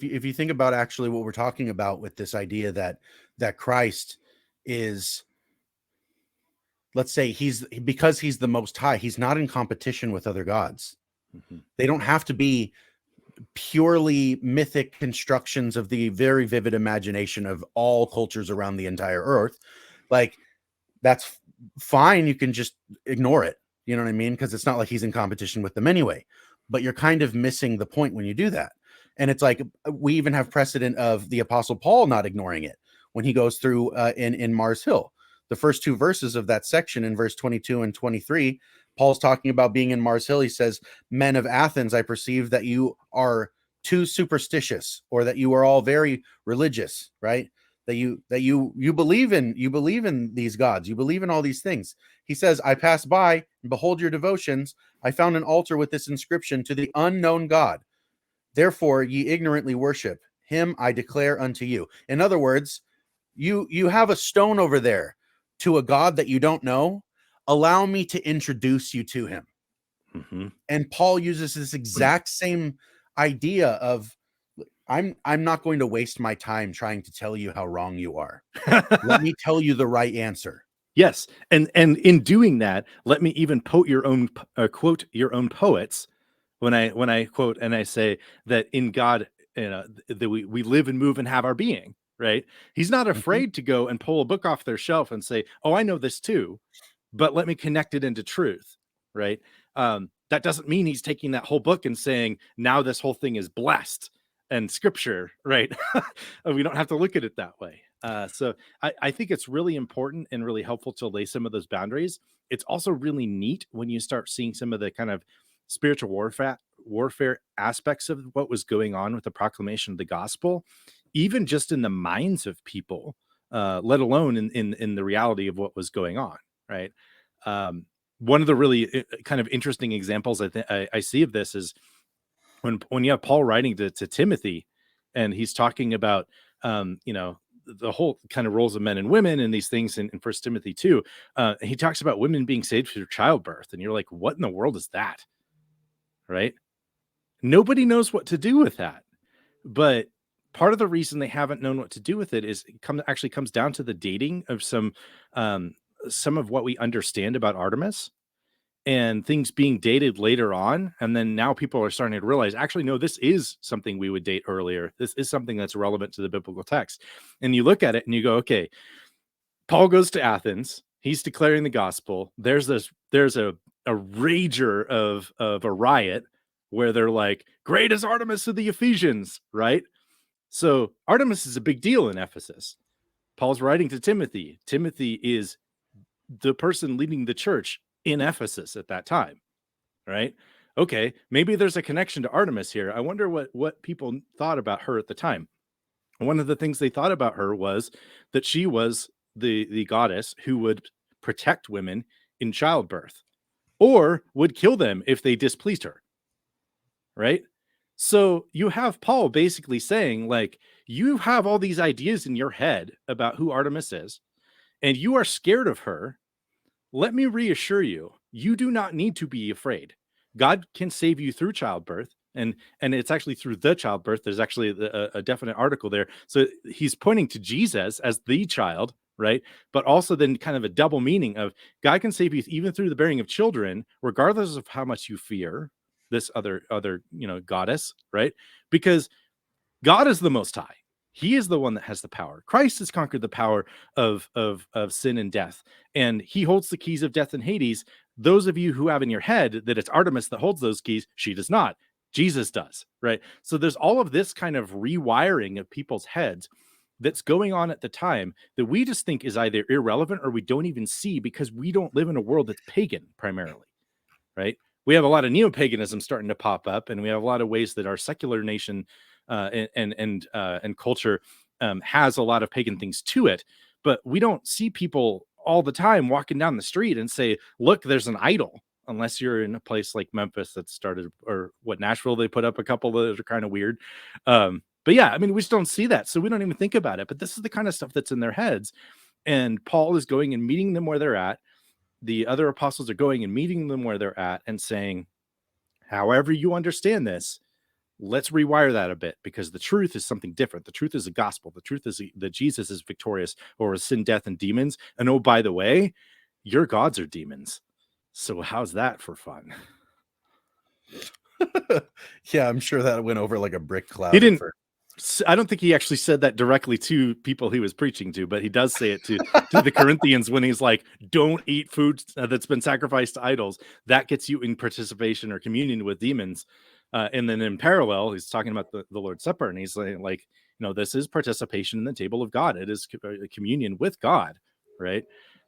if you think about actually what we're talking about with this idea that Christ is, let's say because he's the most high, he's not in competition with other gods. Mhm. They don't have to be purely mythic constructions of the very vivid imagination of all cultures around the entire earth. Like, that's fine. You can just ignore it. You know what I mean? Because it's not like he's in competition with them anyway. But you're kind of missing the point when you do that. And it's like, we even have precedent of the Apostle Paul not ignoring it when he goes through in Mars Hill. The first two verses of that section, in verse 22 and 23, Paul's talking about being in Mars Hill. He says, "Men of Athens, I perceive that you are too superstitious, or that you are all very religious," right? That you believe in these gods, you believe in all these things. He says, "I passed by and behold your devotions. I found an altar with this inscription: to the unknown God. Therefore ye ignorantly worship him, I declare unto you." In other words, you have a stone over there to a God that you don't know. Allow me to introduce you to him. Mm-hmm. And Paul uses this exact same idea of, I'm not going to waste my time trying to tell you how wrong you are. Let me tell you the right answer. Yes, and in doing that, let me even quote your own poets when I quote and I say that in God, that we live and move and have our being. Right? He's not Mhm. afraid to go and pull a book off their shelf and say, "Oh, I know this too," but let me connect it into truth. Right? That doesn't mean he's taking that whole book and saying, "Now this whole thing is blessed and scripture." Right? We don't have to look at it that way. So I think it's really important and really helpful to lay some of those boundaries. It's also really neat when you start seeing some of the kind of spiritual warfare aspects of what was going on with the proclamation of the gospel, even just in the minds of people, let alone in the reality of what was going on. Right. One of the really kind of interesting examples I see of this is when you have Paul writing to Timothy, and he's talking about the whole kind of roles of men and women and these things in First Timothy 2. He talks about women being saved through childbirth, and you're like, what in the world is that? Right? Nobody knows what to do with that. But part of the reason they haven't known what to do with it is actually comes down to the dating of some of what we understand about Artemis, and things being dated later on. And then now people are starting to realize, actually, no, this is something we would date earlier. This is something that's relevant to the biblical text. And you look at it and you go, okay, Paul goes to Athens. He's declaring the gospel. There's a rager of a riot where they're like, great is Artemis of the Ephesians, right? So Artemis is a big deal in Ephesus. Paul's writing to Timothy. Timothy is the person leading the church in Ephesus at that time, right? Okay, maybe there's a connection to Artemis here. I wonder what people thought about her at the time. One of the things they thought about her was that she was the goddess who would protect women in childbirth, or would kill them if they displeased her, right? So you have Paul basically saying, like, you have all these ideas in your head about who Artemis is, and you are scared of her. Let me reassure you, you do not need to be afraid. God can save you through childbirth, and it's actually through the childbirth. There's actually a definite article there. So he's pointing to Jesus as the child, right? But also then kind of a double meaning of God can save you even through the bearing of children, regardless of how much you fear this other goddess, right? Because God is the Most High. He is the one that has the power. Christ has conquered the power of sin and death, and he holds the keys of death and Hades. Those of you who have in your head that it's Artemis that holds those keys, she does not. Jesus does, right? So there's all of this kind of rewiring of people's heads that's going on at the time that we just think is either irrelevant or we don't even see because we don't live in a world that's pagan primarily, right? We have a lot of neo-paganism starting to pop up, and we have a lot of ways that our secular nation and culture has a lot of pagan things to it, but we don't see people all the time walking down the street and say, look, there's an idol, unless you're in a place like Memphis that started, or what, Nashville, they put up a couple that are kind of weird. But yeah, I mean, we just don't see that, so we don't even think about it. But this is the kind of stuff that's in their heads, and Paul is going and meeting them where they're at. The other apostles are going and meeting them where they're at and saying, however you understand this, let's rewire that a bit, because the truth is something different. The truth is the gospel. The truth is that Jesus is victorious over sin, death, and demons. And oh, by the way, your gods are demons. So how's that for fun? Yeah, I'm sure that went over like a brick cloud. He didn't. I don't think he actually said that directly to people he was preaching to, but he does say it to the Corinthians when he's like, don't eat food that's been sacrificed to idols. That gets you in participation or communion with demons. And then in parallel, he's talking about the Lord's Supper, and he's like, this is participation in the table of God. It is communion with God, right?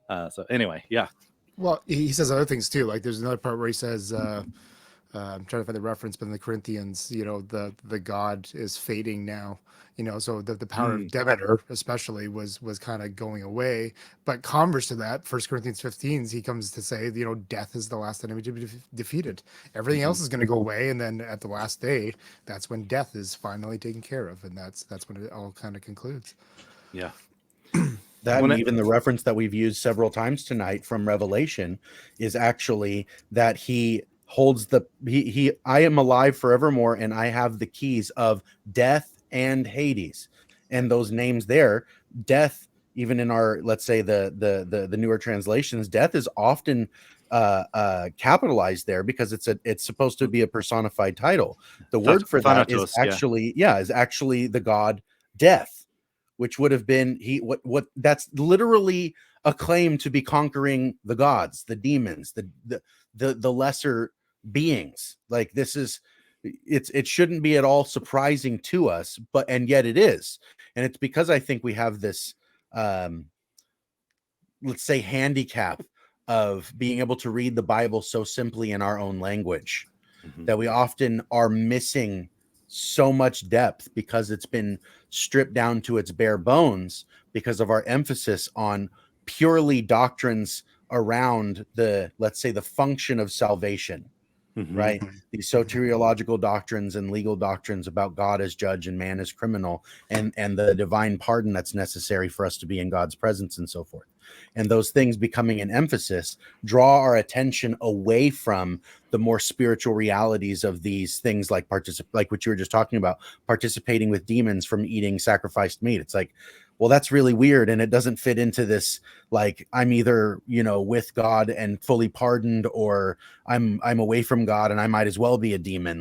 So anyway, yeah. Well, he says other things too. Like there's another part where he says, I'm trying to find the reference, but in the Corinthians, the god is fading now. So the power of Demeter especially was kind of going away. But converse to that, 1 Corinthians 15, he comes to say, death is the last enemy to be defeated. Everything else is going to go away, and then at the last day, that's when death is finally taken care of, and that's when it all kind of concludes. Yeah. That, and even the reference that we've used several times tonight from Revelation is actually that he holds I am alive forevermore, and I have the keys of death and Hades. And those names there, death, even in our, let's say the newer translations, death is often capitalized there because it's supposed to be a personified title. The word for that is actually is actually the god Death, which would have been what that's literally a claim to be conquering the gods, the demons, the lesser beings. Like this is it shouldn't be at all surprising to us, and yet it is. And it's because I think we have this let's say handicap of being able to read the Bible so simply in our own language that we often are missing so much depth because it's been stripped down to its bare bones because of our emphasis on purely doctrines around let's say the function of salvation, right? These soteriological doctrines and legal doctrines about God as judge and man as criminal, and the divine pardon that's necessary for us to be in God's presence and so forth. And those things becoming an emphasis draw our attention away from the more spiritual realities of these things, like what you were just talking about, participating with demons from eating sacrificed meat. It's like, well, that's really weird, and it doesn't fit into this, like, I'm either with God and fully pardoned, or I'm away from God and I might as well be a demon.